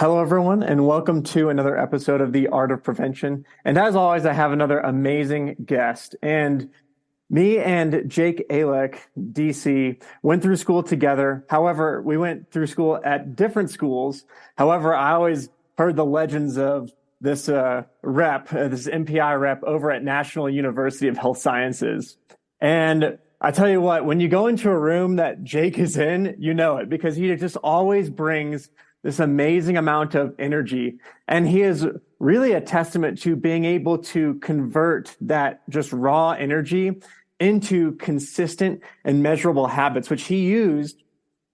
Hello, everyone, and welcome to another episode of The Art of Prevention. And as always, I have another amazing guest. And me and Jake Alec DC went through school together. However, we went through school at different schools. However, I always heard the legends of this this MPI rep over at National University of Health Sciences. And I tell you what, when you go into a room that Jake is in, you know it because he just always brings this amazing amount of energy. And he is really a testament to being able to convert that just raw energy into consistent and measurable habits, which he used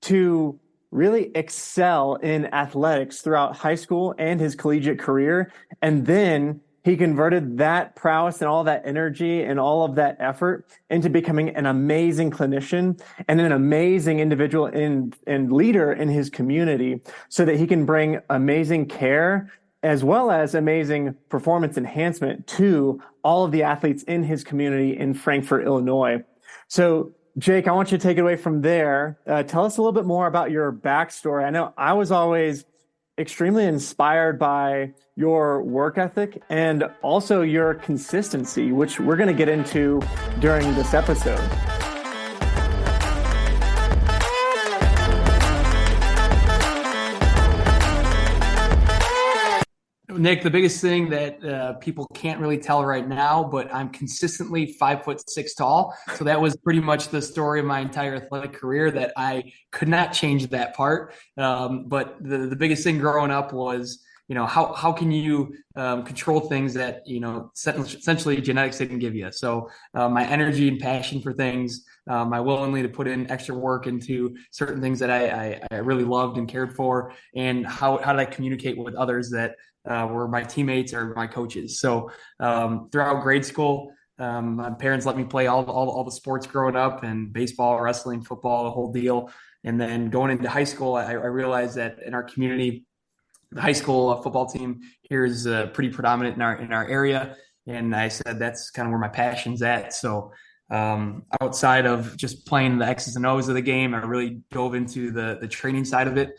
to really excel in athletics throughout high school and his collegiate career. And then he converted that prowess and all that energy and all of that effort into becoming an amazing clinician and an amazing individual and leader in his community so that he can bring amazing care as well as amazing performance enhancement to all of the athletes in his community in Frankfort, Illinois. So, Jake, I want you to take it away from there. Tell us a little bit more about your backstory. I know I was always extremely inspired by your work ethic and also your consistency, which we're going to get into during this episode. Nick, the biggest thing that people can't really tell right now, but I'm consistently 5'6" tall. So that was pretty much the story of my entire athletic career that I could not change that part. But the biggest thing growing up was, how can you control things that, essentially genetics didn't give you. So my energy and passion for things, my willingness to put in extra work into certain things that I really loved and cared for, and how did I communicate with others that were my teammates or my coaches. So throughout grade school, my parents let me play all the sports growing up, and baseball, wrestling, football, the whole deal. And then going into high school, I realized that in our community, the high school football team here is pretty predominant in our area. And I said, that's kind of where my passion's at. So outside of just playing the X's and O's of the game, I really dove into the training side of it.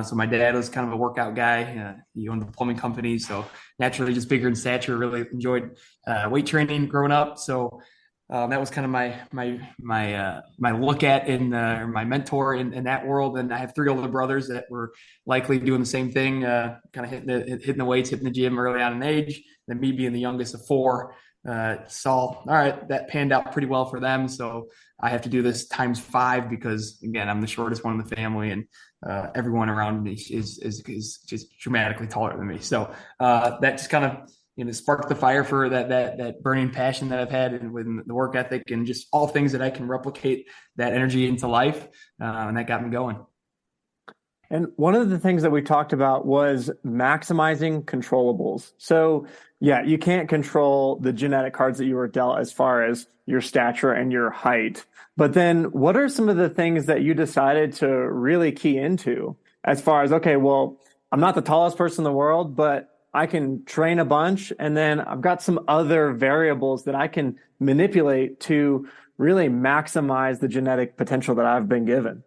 So my dad was kind of a workout guy. He owned a plumbing company. So naturally just bigger in stature, really enjoyed weight training growing up. So that was kind of my look at or my mentor in that world. And I have 3 older brothers that were likely doing the same thing, kind of hitting the weights, hitting the gym early on in age. Then me being the youngest of 4, saw, all right, that panned out pretty well for them. So I have to do this times 5 because, again, I'm the shortest one in the family, and everyone around me is just dramatically taller than me. So that just kind of sparked the fire for that burning passion that I've had with the work ethic and just all things that I can replicate that energy into life. And that got me going. And one of the things that we talked about was maximizing controllables. So yeah, you can't control the genetic cards that you were dealt as far as your stature and your height. But then what are some of the things that you decided to really key into as far as, okay, well, I'm not the tallest person in the world, but I can train a bunch, and then I've got some other variables that I can manipulate to really maximize the genetic potential that I've been given.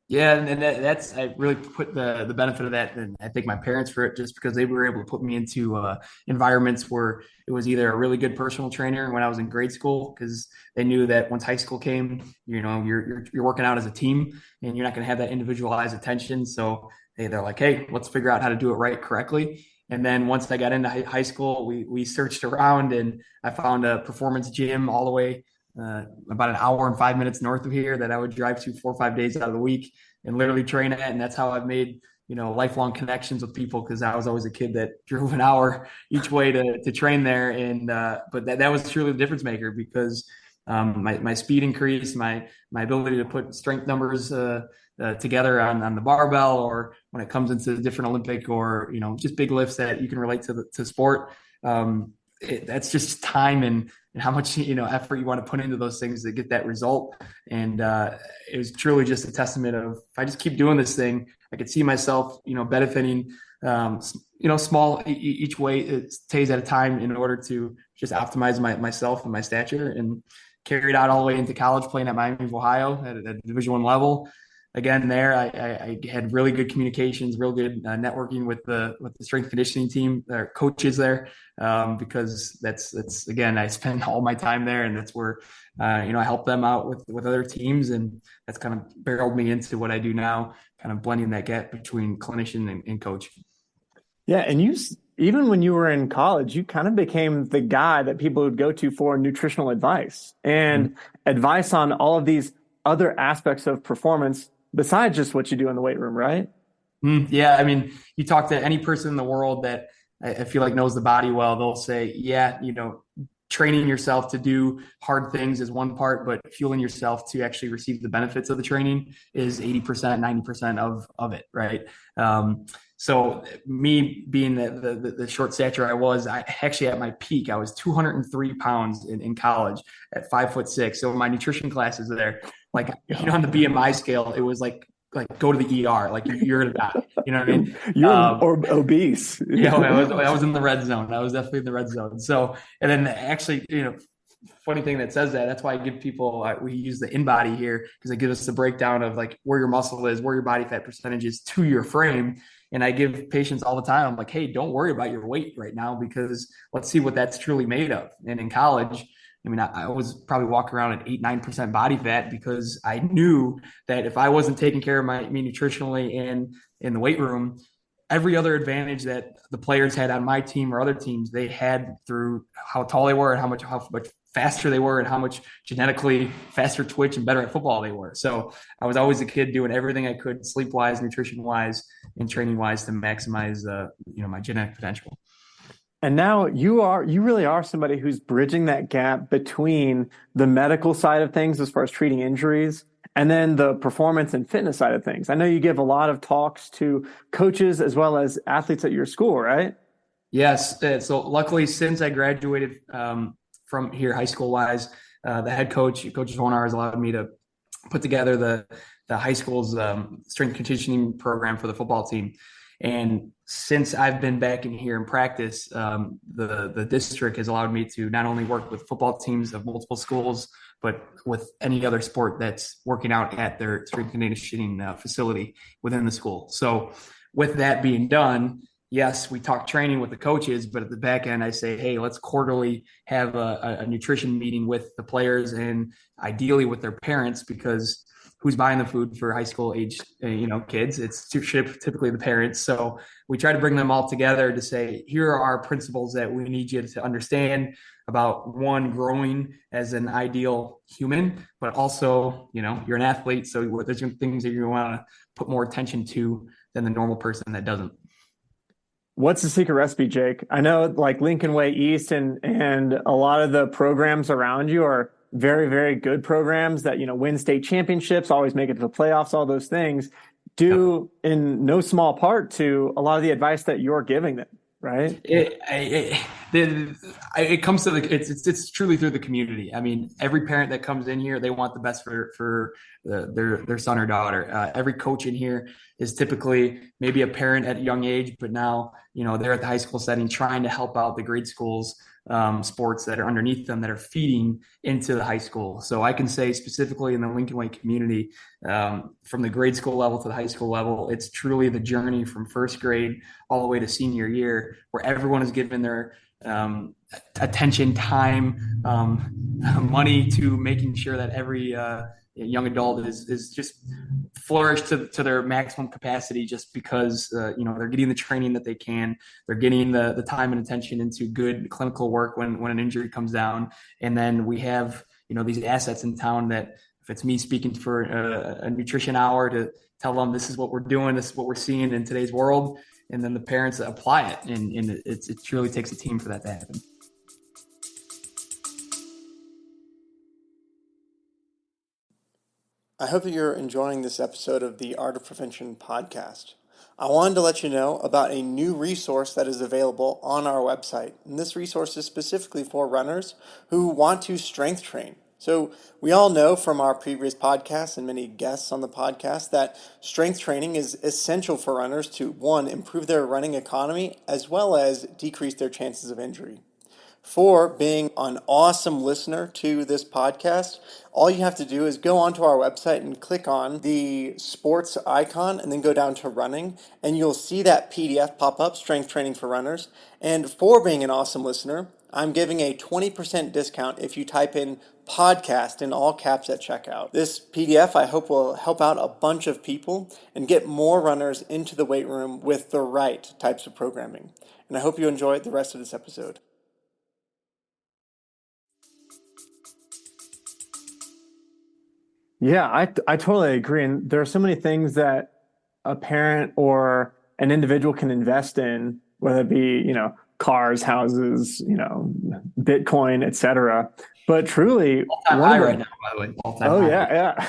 Yeah, and that's I really put the benefit of that, and I thank my parents for it, just because they were able to put me into environments where it was either a really good personal trainer when I was in grade school, because they knew that once high school came, you're working out as a team, and you're not going to have that individualized attention. So they're like, hey, let's figure out how to do it right correctly. And then once I got into high school, we searched around, and I found a performance gym all the way about an hour and 5 minutes north of here that I would drive to 4 or 5 days out of the week and literally train at. And that's how I've made, lifelong connections with people, because I was always a kid that drove an hour each way to train there. And but that was truly the difference maker, because my speed increased, my ability to put strength numbers together on the barbell, or when it comes into different Olympic or, just big lifts that you can relate to sport. That's just time and how much, effort you want to put into those things to get that result. And it was truly just a testament of, if I just keep doing this thing, I could see myself, benefiting, small each way, it stays at a time, in order to just optimize myself and my stature, and carried out all the way into college, playing at Miami of Ohio at a Division I level. again, there I had really good communications, real good networking with the strength conditioning team, their coaches there, because that's again, I spend all my time there, and that's where I help them out with other teams, and that's kind of barreled me into what I do now, kind of blending that gap between clinician and coach. Yeah, and even when you were in college, you kind of became the guy that people would go to for nutritional advice and advice on all of these other aspects of performance besides just what you do in the weight room, right? Yeah, I mean, you talk to any person in the world that I feel like knows the body well, they'll say, yeah, training yourself to do hard things is one part, but fueling yourself to actually receive the benefits of the training is 80%, 90% of it, right? So me being the short stature I actually at my peak, I was 203 pounds in college at 5'6". So my nutrition classes there, like, on the BMI scale, it was like go to the ER, like you're gonna die. You know what I mean? Obese. Yeah, I was in the red zone. I was definitely in the red zone. So, and then actually, funny thing that says that, that's why I give people, we use the InBody here because it gives us the breakdown of like where your muscle is, where your body fat percentage is to your frame. And I give patients all the time, I'm like, hey, don't worry about your weight right now because let's see what that's truly made of. And in college, I mean, I was probably walking around at 8-9% body fat because I knew that if I wasn't taking care of me nutritionally and in the weight room, every other advantage that the players had on my team or other teams, they had through how tall they were and how much faster they were and how much genetically faster twitch and better at football they were. So I was always a kid doing everything I could sleep wise, nutrition wise, and training wise to maximize, my genetic potential. And now you really are somebody who's bridging that gap between the medical side of things as far as treating injuries and then the performance and fitness side of things. I know you give a lot of talks to coaches as well as athletes at your school, right? Yes. So luckily, since I graduated from here, high school wise, the head coach, Coach Honar, has allowed me to put together the high school's strength conditioning program for the football team. And since I've been back in here in practice, the district has allowed me to not only work with football teams of multiple schools, but with any other sport that's working out at their strength conditioning facility within the school. So with that being done, yes, we talk training with the coaches, but at the back end, I say, hey, let's quarterly have a nutrition meeting with the players and ideally with their parents, because who's buying the food for high school age, kids? It's typically the parents. So we try to bring them all together to say, here are our principles that we need you to understand about one, growing as an ideal human, but also, you're an athlete. So there's things that you want to put more attention to than the normal person that doesn't. What's the secret recipe, Jake? I know like Lincoln Way East and a lot of the programs around you are very, very good programs that, win state championships, always make it to the playoffs, all those things, due in no small part to a lot of the advice that you're giving them, right? It comes to it's truly through the community. I mean, every parent that comes in here, they want the best for their son or daughter. Every coach in here is typically maybe a parent at a young age, but now, they're at the high school setting trying to help out the grade schools, sports that are underneath them that are feeding into the high school. So I can say specifically in the Lincoln Way community, from the grade school level to the high school level, it's truly the journey from first grade all the way to senior year, where everyone is given their attention, time, money to making sure that every young adult is just flourish to their maximum capacity, just because they're getting the training that they can, they're getting the time and attention into good clinical work when an injury comes down. And then we have these assets in town that if it's me speaking for a nutrition hour to tell them this is what we're doing, this is what we're seeing in today's world, and then the parents apply it, and it truly takes a team for that to happen. I hope that you're enjoying this episode of the Art of Prevention podcast. I wanted to let you know about a new resource that is available on our website. And this resource is specifically for runners who want to strength train. So we all know from our previous podcasts and many guests on the podcast that strength training is essential for runners to, one, improve their running economy as well as decrease their chances of injury. for being an awesome listener to this podcast. All you have to do is go onto our website and click on the sports icon and then go down to running, and you'll see that PDF pop up, Strength Training for Runners. And for being an awesome listener, I'm giving a 20% discount if you type in podcast in all caps at checkout. This PDF I hope will help out a bunch of people and get more runners into the weight room with the right types of programming. And I hope you enjoy the rest of this episode. Yeah, I totally agree. And there are so many things that a parent or an individual can invest in, whether it be, cars, houses, Bitcoin, etc. But truly, All-time high right now, by the way. All-time high. Yeah.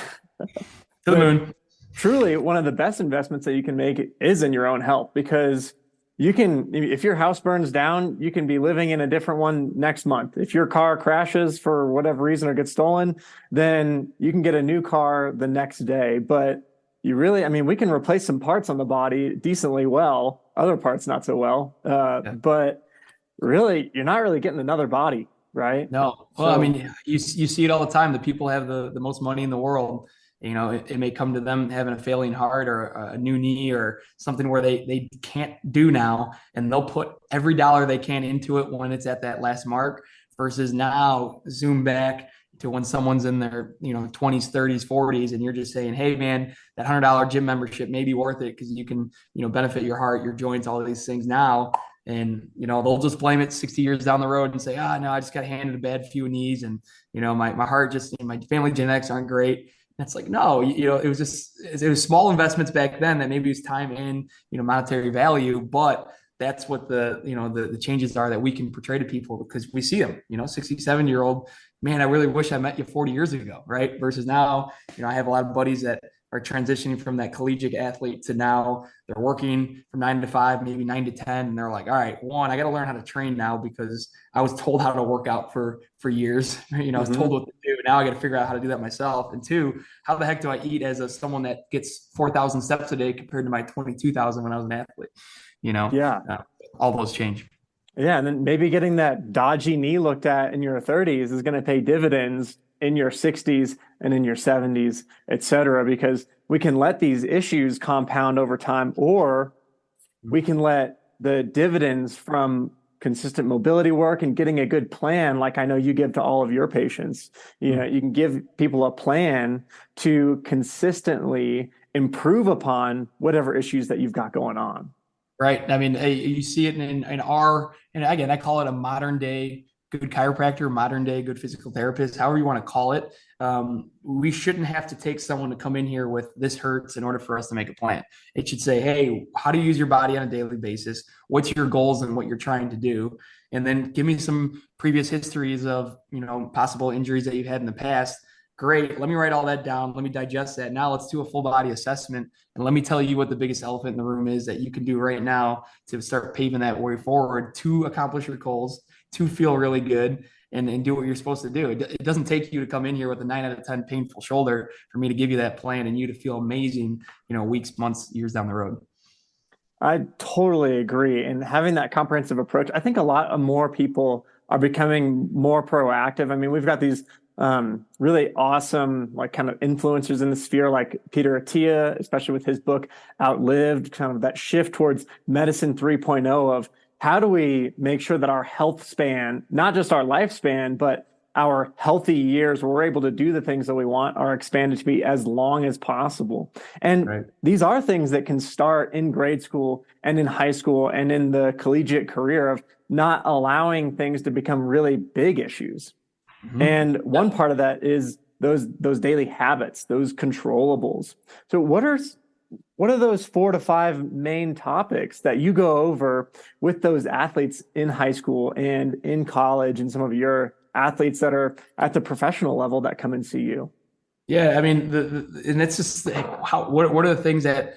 To the moon. Truly, one of the best investments that you can make is in your own health, because you can, if your house burns down, you can be living in a different one next month. If your car crashes for whatever reason or gets stolen, then you can get a new car the next day. But we can replace some parts on the body decently well, other parts not so well. But really, you're not really getting another body, right? No. Well, you see it all the time. The people have the most money in the world. It may come to them having a failing heart or a new knee or something where they can't do now, and they'll put every dollar they can into it when it's at that last mark, versus now zoom back to when someone's in their 20s, 30s, 40s, and you're just saying, hey man, that $100 gym membership may be worth it because you can benefit your heart, your joints, all of these things now. And they'll just blame it 60 years down the road and say, no, I just got handed a bad few knees, and my heart just, my family genetics aren't great. It's like, no, it was small investments back then that maybe was time and, monetary value, but that's what the changes are that we can portray to people, because we see them, 67-year-old, man, I really wish I met you 40 years ago. Right. Versus now, I have a lot of buddies that are transitioning from that collegiate athlete to now they're working from 9 to 5, maybe 9 to 10. And they're like, all right, one, I got to learn how to train now because I was told how to work out for years. I was told what to do. Now I got to figure out how to do that myself. And two, how the heck do I eat as someone that gets 4,000 steps a day compared to my 22,000 when I was an athlete? All those change. Yeah. And then maybe getting that dodgy knee looked at in your 30s is going to pay dividends in your 60s and in your 70s, et cetera, because we can let these issues compound over time, or we can let the dividends from consistent mobility work and getting a good plan, like I know you give to all of your patients. You can give people a plan to consistently improve upon whatever issues that you've got going on. Right. You see it in our, and again, I call it a modern day good chiropractor, modern day good physical therapist, however you want to call it. We shouldn't have to take someone to come in here with this hurts in order for us to make a plan. It should say, hey, how do you use your body on a daily basis? What's your goals and what you're trying to do? And then give me some previous histories of, possible injuries that you've had in the past. Great. Let me write all that down. Let me digest that. Now let's do a full body assessment. And let me tell you what the biggest elephant in the room is that you can do right now to start paving that way forward to accomplish your goals, to feel really good and do what you're supposed to do. It doesn't take you to come in here with a 9 out of 10 painful shoulder for me to give you that plan and you to feel amazing, weeks, months, years down the road. I totally agree. And having that comprehensive approach, I think a lot more people are becoming more proactive. We've got these really awesome, kind of influencers in the sphere, like Peter Attia, especially with his book Outlived, kind of that shift towards medicine 3.0 of how do we make sure that our health span, not just our lifespan, but our healthy years where we're able to do the things that we want, are expanded to be as long as possible. And These are things that can start in grade school and in high school and in the collegiate career of not allowing things to become really big issues. And one part of that is those daily habits, those controllables. So what are those 4 to 5 main topics that you go over with those athletes in high school and in college, and some of your athletes that are at the professional level that come and see you? Yeah, and it's just what are the things that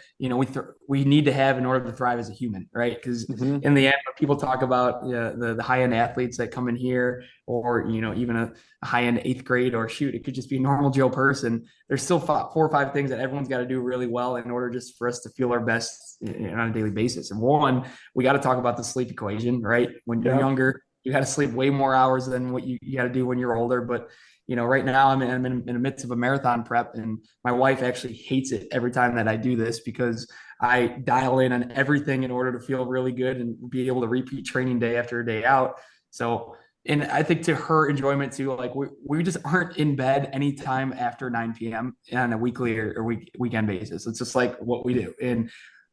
we need to have in order to thrive as a human, right? Because in the end, when people talk about the high end athletes that come in here, or even a high end 8th grade, or shoot, it could just be a normal Joe person. There's still 4 or 5 things that everyone's got to do really well in order just for us to feel our best on a daily basis. And one, we got to talk about the sleep equation, right? When you're younger, you got to sleep way more hours than what you got to do when you're older. But right now I'm in the midst of a marathon prep, and my wife actually hates it every time that I do this because I dial in on everything in order to feel really good and be able to repeat training day after day out. So, and I think to her enjoyment too, like we just aren't in bed anytime after 9 p.m. on a weekly or weekend basis. It's just like what we do. And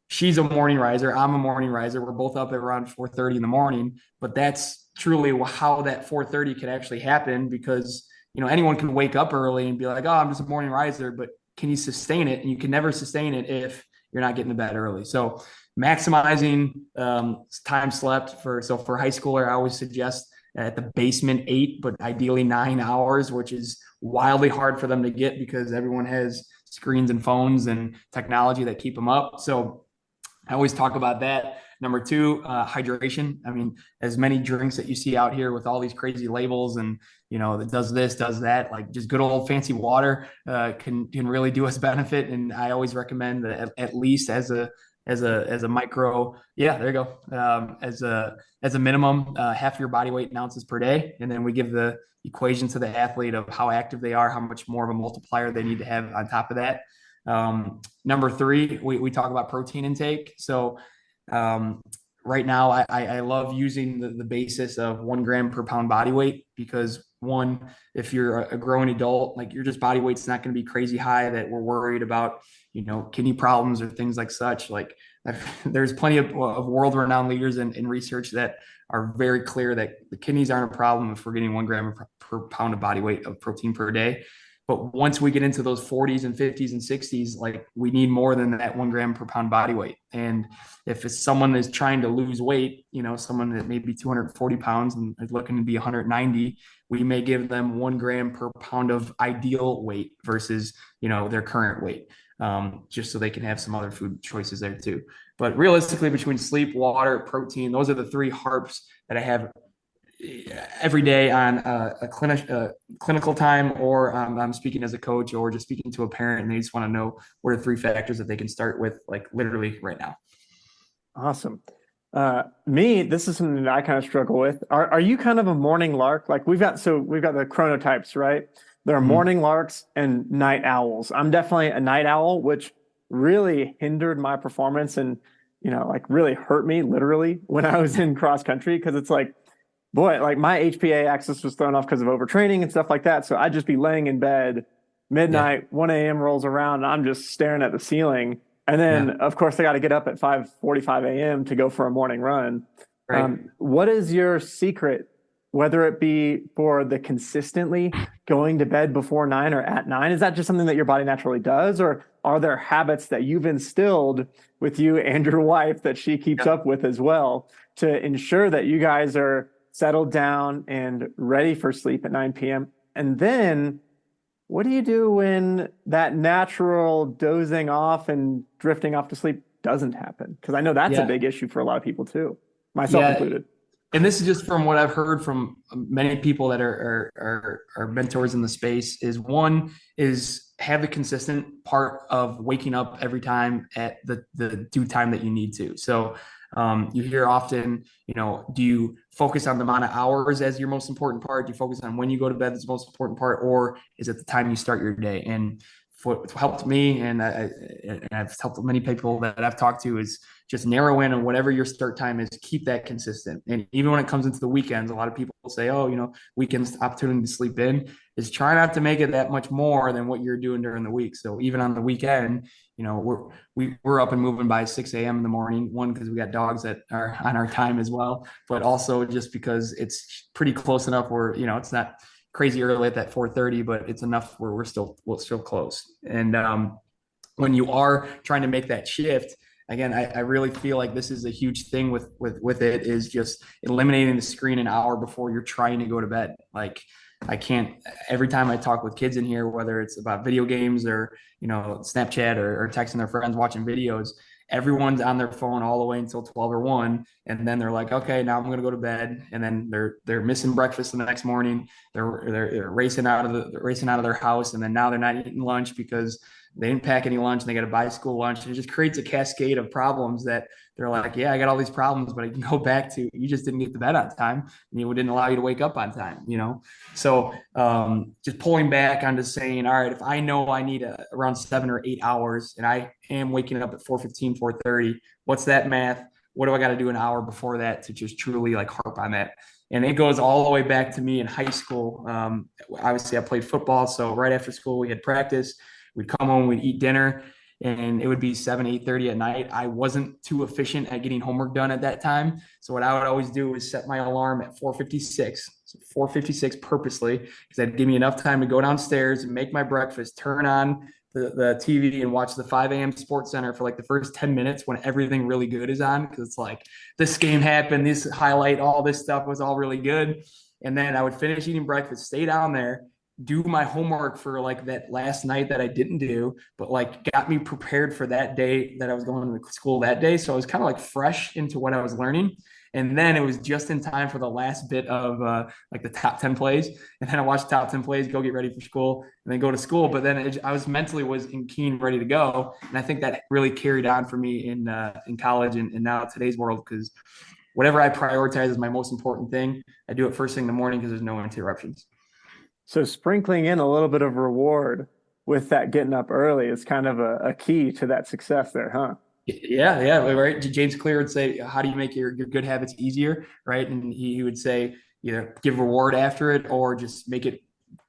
she's a morning riser. I'm a morning riser. We're both up at around 4:30 in the morning, but that's truly how that 4:30 can actually happen because, anyone can wake up early and be like, oh, I'm just a morning riser, but can you sustain it? And you can never sustain it if you're not getting to bed early. So maximizing time slept for high schooler, I always suggest at the basement 8, but ideally 9 hours, which is wildly hard for them to get because everyone has screens and phones and technology that keep them up. So I always talk about that. Number 2, hydration. I mean, as many drinks that you see out here with all these crazy labels and, that does this, does that, like just good old fancy water can really do us benefit. And I always recommend that at least as a micro, yeah, there you go. As a minimum, half your body weight in ounces per day. And then we give the equation to the athlete of how active they are, how much more of a multiplier they need to have on top of that. Number 3, we talk about protein intake. So right now I love using the basis of 1 gram per pound body weight because one, if you're a growing adult, like your just body weight's not going to be crazy high that we're worried about, kidney problems or things like such. Like there's plenty of world-renowned leaders in research that are very clear that the kidneys aren't a problem if we're getting 1 gram per pound of body weight of protein per day. But once we get into those 40s and 50s and 60s, like we need more than that 1 gram per pound body weight. And if it's someone is trying to lose weight, someone that may be 240 pounds and is looking to be 190, we may give them 1 gram per pound of ideal weight versus, their current weight, just so they can have some other food choices there too. But realistically, between sleep, water, protein, those are the 3 harps that I have every day on a clinical time, or I'm speaking as a coach or just speaking to a parent and they just want to know what are 3 factors that they can start with, like literally right now. Awesome. This is something that I kind of struggle with. Are you kind of a morning lark? Like we've got the chronotypes, right? There are morning larks and night owls. I'm definitely a night owl, which really hindered my performance and, like really hurt me literally when I was in cross country. Cause it's like, boy, like my HPA axis was thrown off because of overtraining and stuff like that. So I'd just be laying in bed midnight, 1 a.m. rolls around, and I'm just staring at the ceiling. And then, of course, I got to get up at 5:45 a.m. to go for a morning run. Right. What is your secret, whether it be for the consistently going to bed before 9 or at 9? Is that just something that your body naturally does? Or are there habits that you've instilled with you and your wife that she keeps up with as well to ensure that you guys are settled down and ready for sleep at 9 p.m.? And then what do you do when that natural dozing off and drifting off to sleep doesn't happen? Because I know that's a big issue for a lot of people too, myself included. And this is just from what I've heard from many people that are mentors in the space. Is one is have the consistent part of waking up every time at the due time that you need to. So you hear often, do you focus on the amount of hours as your most important part? Do you focus on when you go to bed as the most important part, or is it the time you start your day? And what helped me, and I've helped many people that I've talked to, is just narrow in on whatever your start time is, keep that consistent. And even when it comes into the weekends, a lot of people say, oh, weekends opportunity to sleep in, is try not to make it that much more than what you're doing during the week. So even on the weekend, we're up and moving by 6 a.m. in the morning, one, because we got dogs that are on our time as well, but also just because it's pretty close enough where, it's not crazy early at that 4:30, but it's enough where we're still close. And when you are trying to make that shift, again, I really feel like this is a huge thing with it, is just eliminating the screen an hour before you're trying to go to bed. Like I can't, every time I talk with kids in here, whether it's about video games or, Snapchat or texting their friends, watching videos, everyone's on their phone all the way until 12 or 1. And then they're like, okay, now I'm going to go to bed. And then they're missing breakfast the next morning. They're racing out of their house. And then now they're not eating lunch because they didn't pack any lunch and they got to buy school lunch. And it just creates a cascade of problems that they're like, yeah, I got all these problems, but I can go back to, you just didn't get to bed on time and it didn't allow you to wake up on time, So just pulling back on just saying, all right, if I know I need around 7 or 8 hours and I am waking up at 4:15, 4:30, what's that math? What do I got to do an hour before that to just truly like harp on that? And it goes all the way back to me in high school. Obviously, I played football. So right after school, we had practice. We'd come home, we'd eat dinner, and it would be 7, 8:30 at night. I wasn't too efficient at getting homework done at that time. So what I would always do is set my alarm at 4:56. So 4:56 purposely, because that'd give me enough time to go downstairs and make my breakfast, turn on the TV and watch the 5 a.m. Sports Center for like the first 10 minutes when everything really good is on. Cause it's like this game happened, this highlight, all this stuff was all really good. And then I would finish eating breakfast, stay down there, do my homework for like that last night that I didn't do, but like got me prepared for that day that I was going to school that day. So I was kind of like fresh into what I was learning. And then it was just in time for the last bit of like the top 10 plays. And then I watched the top 10 plays, go get ready for school, and then go to school. But then I was mentally in keen, ready to go. And I think that really carried on for me in college and now today's world, because whatever I prioritize as my most important thing, I do it first thing in the morning because there's no interruptions. So sprinkling in a little bit of reward with that getting up early is kind of a key to that success there, huh? Yeah, right. James Clear would say, how do you make your good habits easier, right? And he would say, either give reward after it or just make it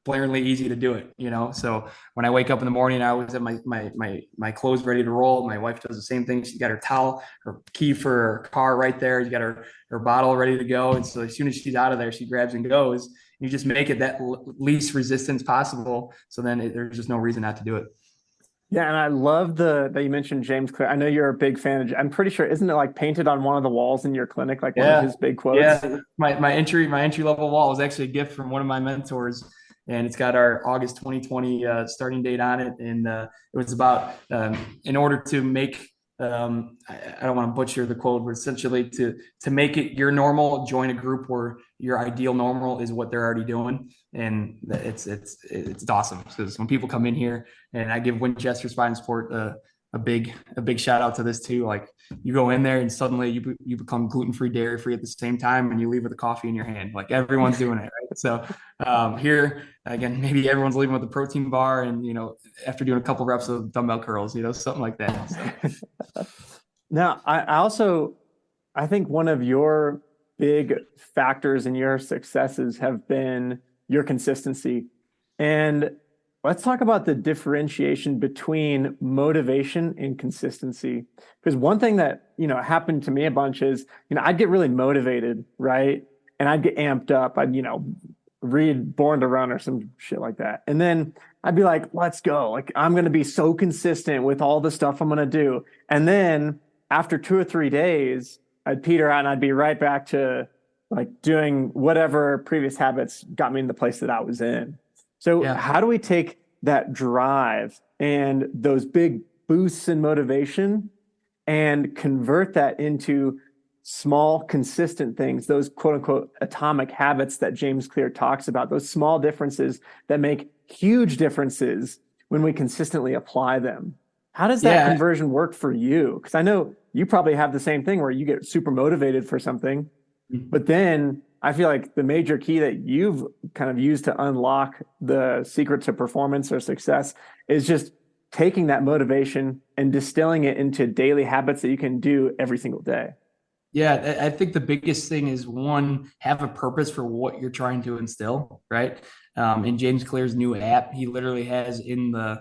blaringly easy to do it, So when I wake up in the morning, I always have my clothes ready to roll. My wife does the same thing. She's got her towel, her key for her car right there. She's got her bottle ready to go. And so as soon as she's out of there, she grabs and goes. You just make it that least resistance possible. So then there's just no reason not to do it. Yeah, and I love that you mentioned James Clear. I know you're a big fan of. I'm pretty sure, isn't it like painted on one of the walls in your clinic, like one of his big quotes? Yeah, my entry level wall was actually a gift from one of my mentors, and it's got our August 2020 starting date on it. And it was about in order to make I don't want to butcher the quote, but essentially to make it your normal, join a group where your ideal normal is what they're already doing. And it's awesome, because when people come in here, and I give Winchester Spine Sport a big shout out to this too. Like, you go in there and suddenly you become gluten-free, dairy-free at the same time, and you leave with a coffee in your hand. Like, everyone's doing it, right? So here again, maybe everyone's leaving with a protein bar, and after doing a couple reps of dumbbell curls, something like that. So. Now, I think one of your big factors in your successes have been your consistency. And let's talk about the differentiation between motivation and consistency. Because one thing that, happened to me a bunch is, I'd get really motivated, right? And I'd get amped up. I'd, read Born to Run or some shit like that. And then I'd be like, let's go. Like, I'm going to be so consistent with all the stuff I'm going to do. And then after 2 or 3 days, I'd peter out and I'd be right back to like doing whatever previous habits got me in the place that I was in. So How do we take that drive and those big boosts in motivation and convert that into small, consistent things, those quote unquote atomic habits that James Clear talks about, those small differences that make huge differences when we consistently apply them? How does that conversion work for you? Because I know you probably have the same thing where you get super motivated for something, but then I feel like the major key that you've kind of used to unlock the secret to performance or success is just taking that motivation and distilling it into daily habits that you can do every single day. Yeah, I think the biggest thing is, one, have a purpose for what you're trying to instill, right? In James Clear's new app, he literally has in the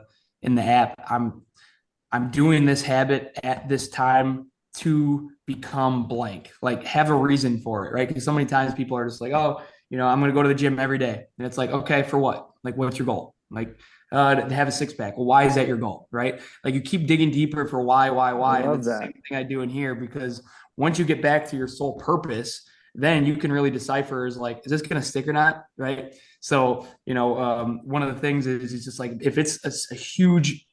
app, I'm doing this habit at this time to become blank. Like, have a reason for it, right? Because so many times people are just like, oh, I'm going to go to the gym every day. And it's like, okay, for what? Like, what's your goal? Like, to have a six pack. Well, why is that your goal, right? Like, you keep digging deeper for why. And it's the same thing I do in here, because once you get back to your sole purpose, then you can really decipher is this going to stick or not, right? So, one of the things is just like, if it's a huge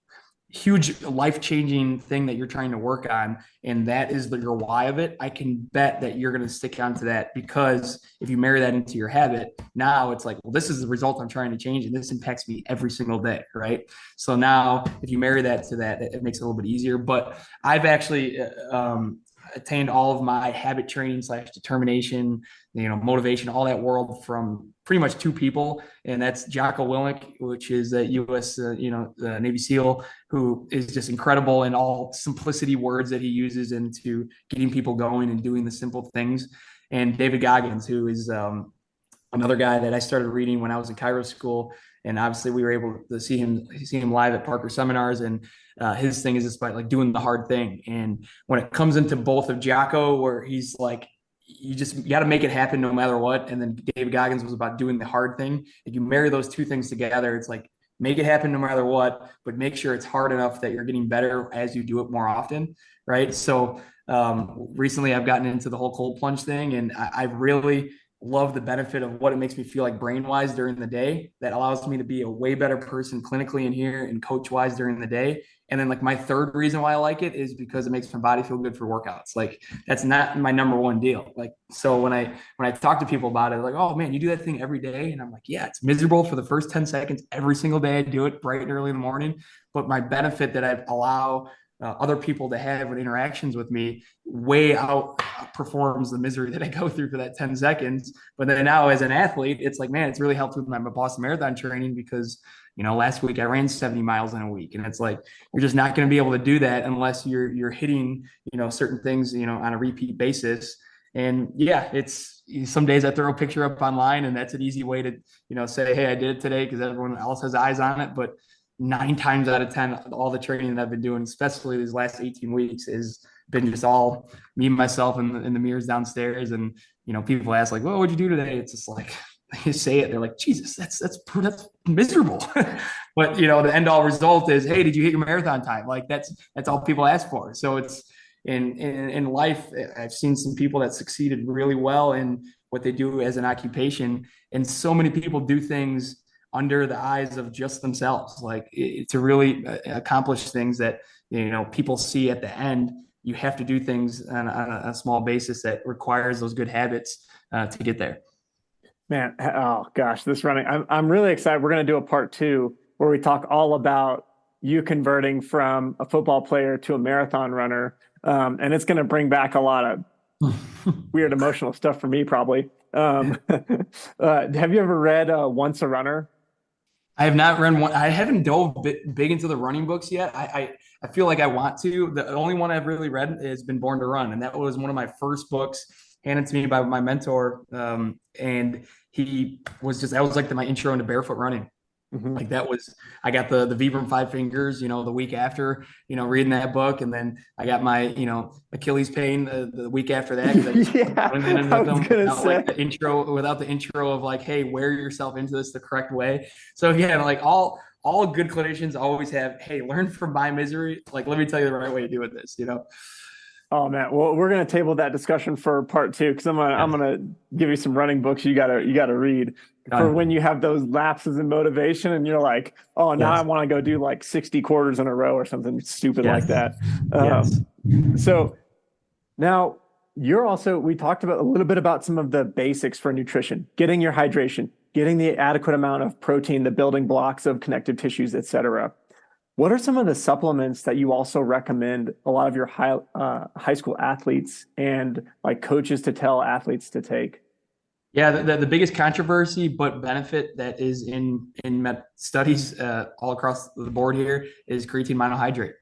huge life-changing thing that you're trying to work on, and that is your why of it, I can bet that you're going to stick on to that, because if you marry that into your habit, now it's like, well, this is the result I'm trying to change, and this impacts me every single day, right? So now if you marry that to that, it makes it a little bit easier. But I've actually attained all of my habit training / determination, motivation, all that world from pretty much two people, and that's Jocko Willink, which is a U.S. Navy SEAL, who is just incredible in all simplicity words that he uses into getting people going and doing the simple things, and David Goggins, who is another guy that I started reading when I was in Cairo school. And obviously we were able to see him live at Parker seminars. And his thing is just about like doing the hard thing. And when it comes into both of Jocko, where he's like, you got to make it happen no matter what. And then David Goggins was about doing the hard thing. If you marry those two things together, it's like, make it happen no matter what, but make sure it's hard enough that you're getting better as you do it more often. Right. So recently I've gotten into the whole cold plunge thing, and I really love the benefit of what it makes me feel like brain wise during the day. That allows me to be a way better person clinically in here and coach wise during the day. And then like my third reason why I like it is because it makes my body feel good for workouts. Like that's not my number one deal. Like, so when I talk to people about it, like, oh man, you do that thing every day. And I'm like, yeah, it's miserable for the first 10 seconds every single day. I do it bright and early in the morning. But my benefit that I allow other people to have interactions with me way outperforms the misery that I go through for that 10 seconds. But then now as an athlete, it's like, man, it's really helped with my Boston Marathon training, because, last week I ran 70 miles in a week, and it's like, you're just not going to be able to do that unless you're hitting, certain things, on a repeat basis. And yeah, it's some days I throw a picture up online, and that's an easy way to, say, hey, I did it today, because everyone else has eyes on it. But 9 times out of 10, all the training that I've been doing, especially these last 18 weeks, has been just all me and myself in the mirrors downstairs. And, people ask like, well, what'd you do today? It's just like, you say it, they're like, Jesus, that's miserable. But, the end all result is, hey, did you hit your marathon time? Like that's all people ask for. So it's in life, I've seen some people that succeeded really well in what they do as an occupation. And so many people do things under the eyes of just themselves, like to really accomplish things that people see at the end. You have to do things on a small basis that requires those good habits to get there. Man, oh gosh, this running, I'm really excited. We're going to do a part 2 where we talk all about you converting from a football player to a marathon runner, and it's going to bring back a lot of weird emotional stuff for me, probably. Have you ever read Once a Runner? I have not run one. I haven't dove big into the running books yet. I feel like I want to. The only one I've really read has been Born to Run, and that was one of my first books handed to me by my mentor. And that was like my intro into barefoot running. Mm-hmm. Like I got the Vibram 5 Fingers, the week after, reading that book. And then I got my, Achilles pain the week after that. Without the intro of like, hey, wear yourself into this the correct way. So yeah, like all good clinicians always have, hey, learn from my misery. Like, let me tell you the right way to do this, Oh man, well, we're gonna table that discussion for part 2, because I'm gonna give you some running books you gotta read for when you have those lapses in motivation and you're like, oh, now I want to go do like 60 quarters in a row or something stupid like that. So now we talked about a little bit about some of the basics for nutrition, getting your hydration, getting the adequate amount of protein, the building blocks of connective tissues, etc. What are some of the supplements that you also recommend a lot of your high school athletes and like coaches to tell athletes to take? Yeah, the biggest controversy but benefit that is in studies all across the board here is creatine monohydrate.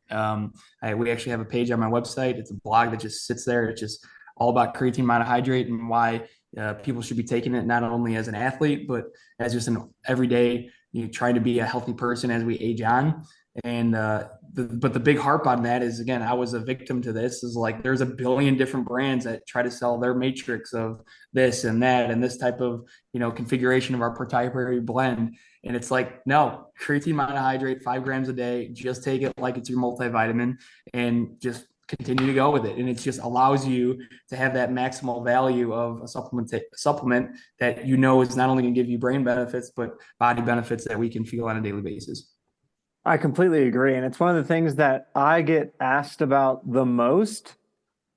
We actually have a page on my website. It's a blog that just sits there. It's just all about creatine monohydrate and why people should be taking it not only as an athlete, but as just an everyday, trying to be a healthy person as we age on. And but the big harp on that is, again, I was a victim to this, is like there's a billion different brands that try to sell their matrix of this and that and this type of configuration of our proprietary blend. And it's like, no, creatine monohydrate, 5 grams a day, just take it like it's your multivitamin and just continue to go with it. And it just allows you to have that maximal value of a supplement that is not only going to give you brain benefits, but body benefits that we can feel on a daily basis. I completely agree. And it's one of the things that I get asked about the most.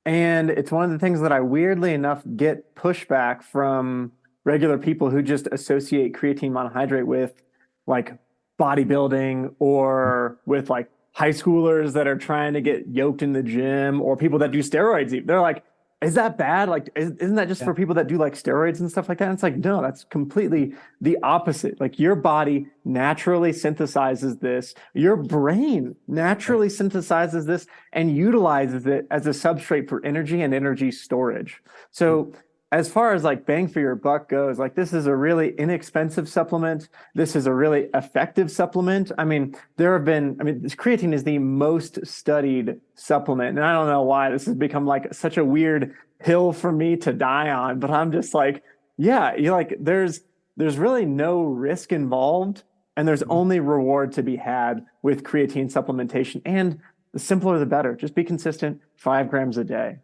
And it's one of the things that I weirdly enough get pushback from regular people who just associate creatine monohydrate with like bodybuilding or with like high schoolers that are trying to get yoked in the gym or people that do steroids. They're like, is that bad? Like, isn't that just Yeah. for people that do like steroids and stuff like that? And it's like, no, that's completely the opposite. Like your body naturally synthesizes this. Your brain naturally synthesizes this and utilizes it as a substrate for energy and energy storage. So as far as like bang for your buck goes, like this is a really inexpensive supplement. This is a really effective supplement. I mean, this creatine is the most studied supplement. And I don't know why this has become like such a weird hill for me to die on, but I'm just like, yeah, you like there's really no risk involved and there's only reward to be had with creatine supplementation. And the simpler the better. Just be consistent, 5 grams a day.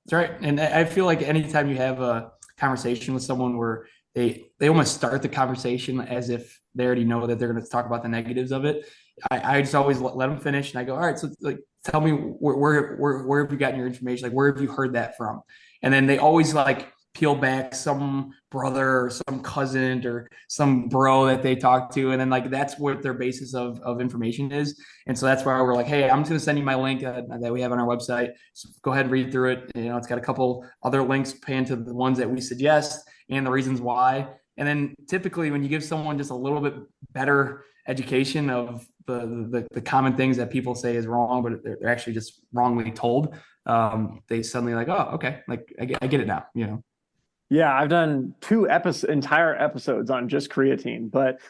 That's right. And I feel like anytime you have a conversation with someone where they almost start the conversation as if they already know that they're going to talk about the negatives of it. I just always let them finish, and I go, all right, so like, tell me where have you gotten your information? Like, where have you heard that from? And then they always like peel back some brother or some cousin or some bro that they talk to. And then like, that's what their basis of information is. And so that's why we're like, hey, I'm just going to send you my link that we have on our website. So go ahead and read through it. You know, it's got a couple other links paying to the ones that we suggest and the reasons why. And then typically when you give someone just a little bit better education of the common things that people say is wrong, but they're actually just wrongly told, they suddenly like, oh, okay, like I get it now, you know. Yeah, I've done entire episodes on just creatine, but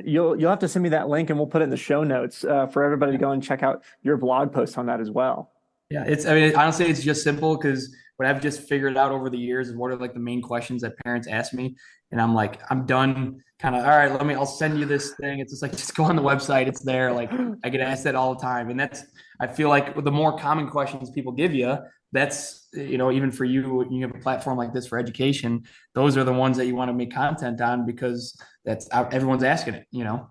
you'll have to send me that link and we'll put it in the show notes for everybody to go and check out your blog post on that as well. Yeah, I mean, honestly, it's just simple because what I've just figured out over the years is what are like the main questions that parents ask me. And I'm like, I'm done kind of, all right, I'll send you this thing. It's just like, just go on the website. It's there. Like I get asked that all the time. And I feel like the more common questions people give you, that's, you know, even for you, you have a platform like this for education, those are the ones that you want to make content on because everyone's asking it, you know?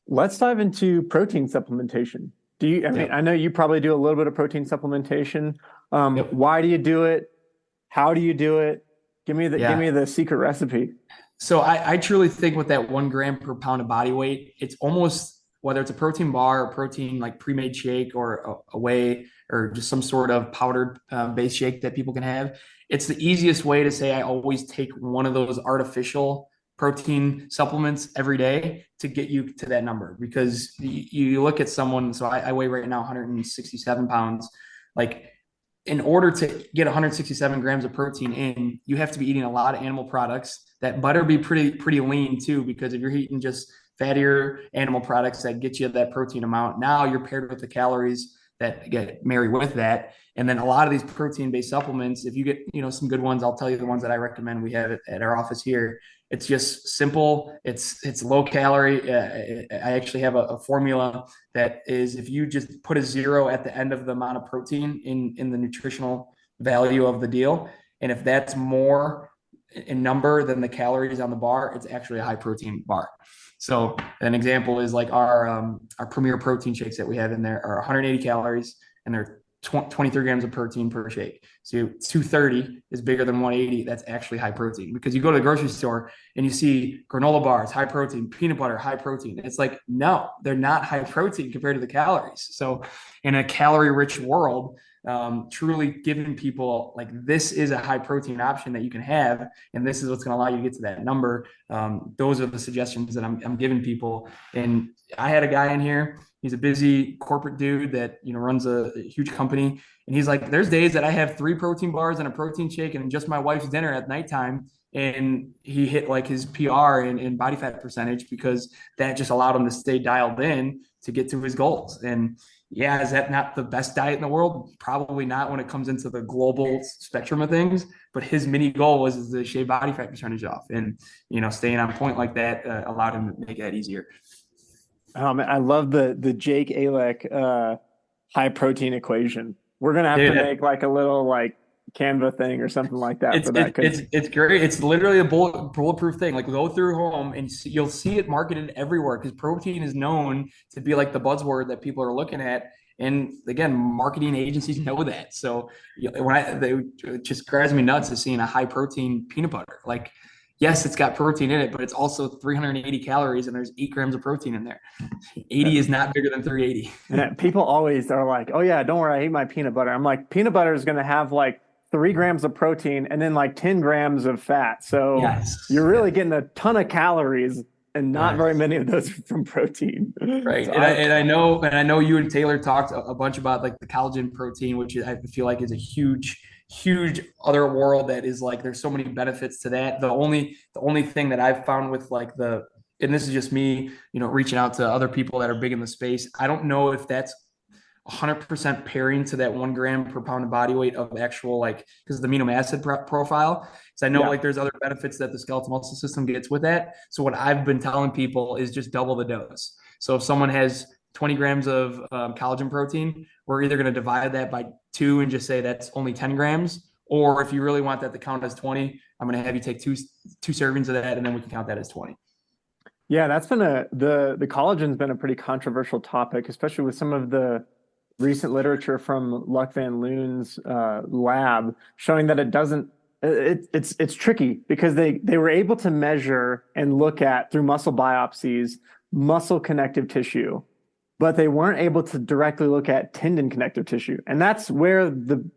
Let's dive into protein supplementation. I know you probably do a little bit of protein supplementation. Yep. Why do you do it? How do you do it? Give me the secret recipe. So I truly think with that 1 gram per pound of body weight, it's almost whether it's a protein bar or protein like pre-made shake or a whey or just some sort of powdered based shake that people can have. It's the easiest way to say I always take one of those artificial protein supplements every day to get you to that number because you look at someone. So I weigh right now 167 pounds. Like in order to get 167 grams of protein in, you have to be eating a lot of animal products. That better be pretty lean too, because if you're eating just fattier animal products that get you that protein amount, now you're paired with the calories that get married with that. And then a lot of these protein-based supplements, if you get, you know, some good ones, I'll tell you the ones that I recommend. We have it at our office here. It's just simple. It's low calorie. I actually have a formula that is if you just put a 0 at the end of the amount of protein in the nutritional value of the deal, and if that's more in number than the calories on the bar, it's actually a high protein bar. So an example is like our premier protein shakes that we have in there are 180 calories and they're 23 grams of protein per shake. So 230 is bigger than 180. That's actually high protein because you go to the grocery store and you see granola bars, high protein, peanut butter, high protein. It's like, no, they're not high protein compared to the calories. So in a calorie rich world, truly giving people like this is a high protein option that you can have, and this is what's going to allow you to get to that number. Those are the suggestions that I'm giving people. And I had a guy in here. He's a busy corporate dude that, you know, runs a huge company. And he's like, there's days that I have 3 protein bars and a protein shake and just my wife's dinner at nighttime. And he hit like his PR in body fat percentage because that just allowed him to stay dialed in to get to his goals. And yeah, is that not the best diet in the world? Probably not when it comes into the global spectrum of things. But his mini goal was to shave body fat percentage off. And, you know, staying on point like that allowed him to make that easier. I love the Jake Alec high protein equation. We're gonna have to make like a little like Canva thing or something like that for that. It's great. It's literally a bulletproof thing. Like go through home and you'll see it marketed everywhere because protein is known to be like the buzzword that people are looking at. And again, marketing agencies know that. So it just drives me nuts to seeing a high protein peanut butter. Like, yes, it's got protein in it, but it's also 380 calories and there's 8 grams of protein in there. 80 is not bigger than 380. And people always are like, oh yeah, don't worry, I eat my peanut butter. I'm like, peanut butter is going to have like 3 grams of protein and then like 10 grams of fat. So you're really getting a ton of calories and not very many of those from protein. Right. So and I know you and Taylor talked a bunch about like the collagen protein, which I feel like is a huge other world that is like, there's so many benefits to that. The only thing that I've found with like and this is just me, reaching out to other people that are big in the space. I don't know if that's 100% pairing to that 1 gram per pound of body weight of actual, like, because of the amino acid profile. So I know like there's other benefits that the skeletal muscle system gets with that. So what I've been telling people is just double the dose. So if someone has 20 grams of collagen protein, we're either going to divide that by 2 and just say that's only 10 grams. Or if you really want that to count as 20, I'm going to have you take two servings of that, and then we can count that as 20. Yeah, that's been the collagen's been a pretty controversial topic, especially with some of the recent literature from Luc Van Loon's lab showing that it's tricky because they were able to measure and look at through muscle biopsies muscle connective tissue, but they weren't able to directly look at tendon connective tissue. And that's where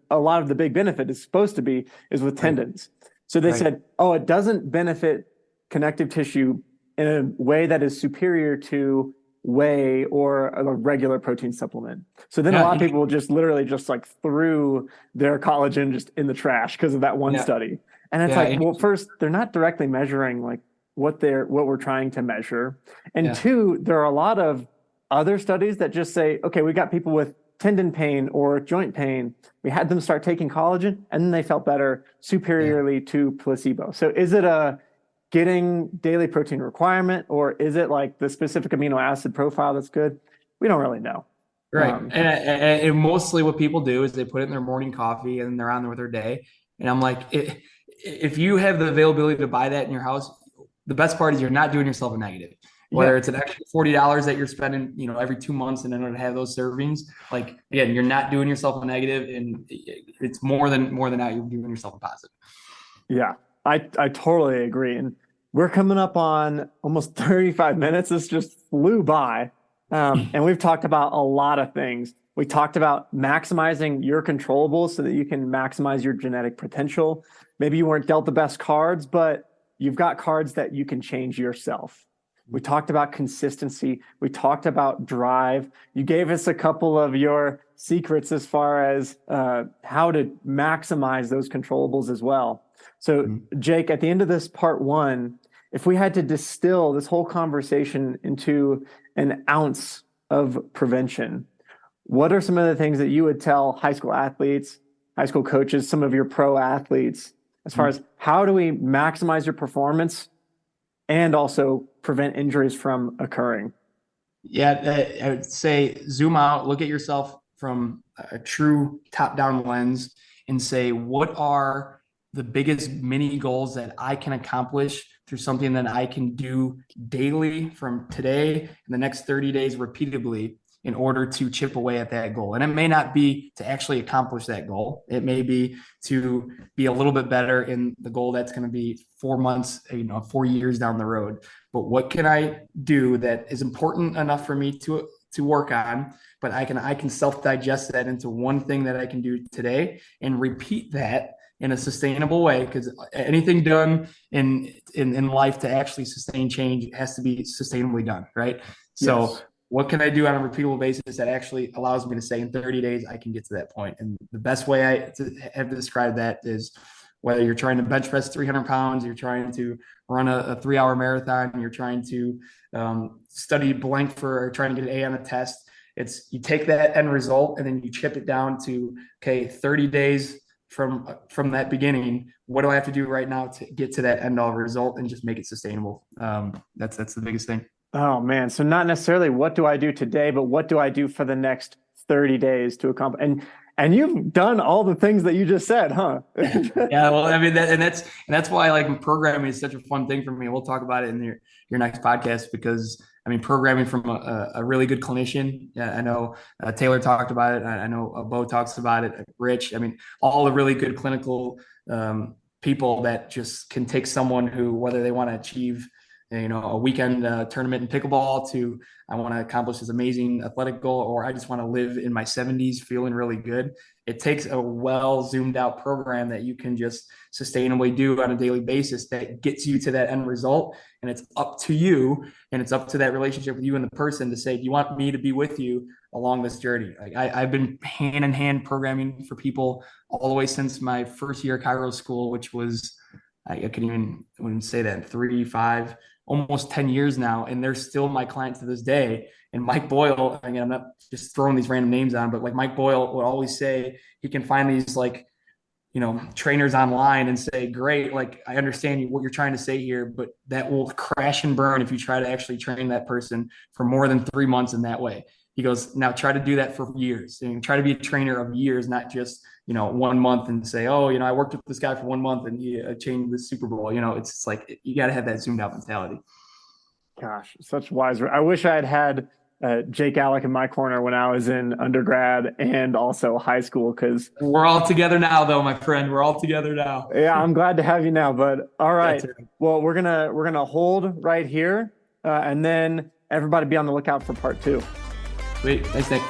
a lot of the big benefit is supposed to be, is with tendons. So they said, oh, it doesn't benefit connective tissue in a way that is superior to whey or a regular protein supplement. So then a lot of people just literally just like threw their collagen just in the trash because of that one study. And it's like, well, first, they're not directly measuring like what we're trying to measure. And 2, there are a lot of other studies that just say, okay, we got people with tendon pain or joint pain. We had them start taking collagen and then they felt better superiorly to placebo. So is it a getting daily protein requirement, or is it like the specific amino acid profile that's good? We don't really know. Right. And mostly what people do is they put it in their morning coffee and they're on there with their day. And I'm like, if you have the availability to buy that in your house, the best part is you're not doing yourself a negative. Whether it's an extra $40 that you're spending, every 2 months and then to have those servings, like, again, you're not doing yourself a negative, and it's more than that, you're doing yourself a positive. Yeah. I totally agree. And we're coming up on almost 35 minutes. This just flew by. And we've talked about a lot of things. We talked about maximizing your controllables so that you can maximize your genetic potential. Maybe you weren't dealt the best cards, but you've got cards that you can change yourself. We talked about consistency. We talked about drive. You gave us a couple of your secrets as far as how to maximize those controllables as well. So, Jake, at the end of this part 1, if we had to distill this whole conversation into an ounce of prevention, what are some of the things that you would tell high school athletes, high school coaches, some of your pro athletes, as far as how do we maximize your performance and also prevent injuries from occurring? Yeah, I would say zoom out, look at yourself from a true top-down lens and say, what are the biggest mini goals that I can accomplish through something that I can do daily from today and the next 30 days repeatedly in order to chip away at that goal. And it may not be to actually accomplish that goal. It may be to be a little bit better in the goal that's going to be 4 months, 4 years down the road. But what can I do that is important enough for me to work on, but I can self-digest that into one thing that I can do today and repeat that in a sustainable way, because anything done in life to actually sustain change has to be sustainably done, right? So what can I do on a repeatable basis that actually allows me to say in 30 days I can get to that point? And the best way I have to describe that is whether you're trying to bench press 300 pounds, you're trying to run a 3-hour marathon, you're trying to study blank for trying to get an A on a test. It's you take that end result and then you chip it down to, okay, 30 days from that beginning, what do I have to do right now to get to that end all result and just make it sustainable? That's the biggest thing. Oh man. So not necessarily what do I do today, but what do I do for the next 30 days to accomplish? And you've done all the things that you just said, huh? Yeah, well, I mean, that's why like programming is such a fun thing for me. We'll talk about it in your next podcast because I mean, programming from a really good clinician. Yeah, I know Taylor talked about it. I know Bo talks about it. Rich. I mean, all the really good clinical people that just can take someone who, whether they want to achieve, a weekend tournament in pickleball to I want to accomplish this amazing athletic goal, or I just want to live in my 70s feeling really good. It takes a well zoomed out program that you can just sustainably do on a daily basis that gets you to that end result. And it's up to you, and it's up to that relationship with you and the person to say, do you want me to be with you along this journey? Like I've been hand in hand programming for people all the way since my first year of Cairo school, which was, I wouldn't say that, 3, 5, almost 10 years now, and they're still my client to this day. And Mike Boyle, again, I'm not just throwing these random names on, but like Mike Boyle would always say he can find these trainers online and say, great, like I understand what you're trying to say here, but that will crash and burn if you try to actually train that person for more than 3 months in that way. He goes, now try to do that for years and try to be a trainer of years, not just, 1 month and say, oh, I worked with this guy for 1 month and he changed the Super Bowl. It's like, you got to have that zoomed out mentality. Gosh, such wise. I wish I had Jake Alec in my corner when I was in undergrad and also high school. Because we're all together now, though, my friend. We're all together now. Yeah, I'm glad to have you now. But all right, well, we're gonna hold right here, and then everybody be on the lookout for part 2. Sweet, thanks, Nick.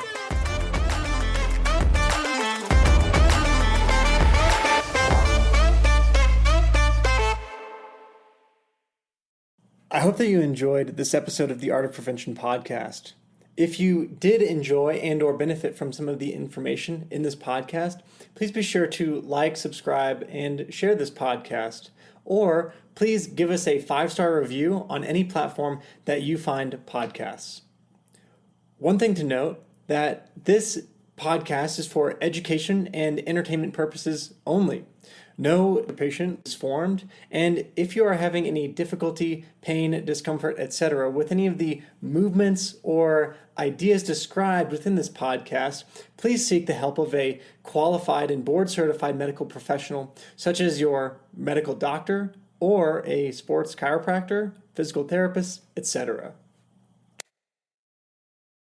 I hope that you enjoyed this episode of the Art of Prevention podcast. If you did enjoy and or benefit from some of the information in this podcast, please be sure to like, subscribe, and share this podcast. Or please give us a 5-star review on any platform that you find podcasts. One thing to note, that this podcast is for education and entertainment purposes only. No patient is formed, and if you are having any difficulty, pain, discomfort, etc. with any of the movements or ideas described within this podcast, please seek the help of a qualified and board-certified medical professional, such as your medical doctor or a sports chiropractor, physical therapist, etc.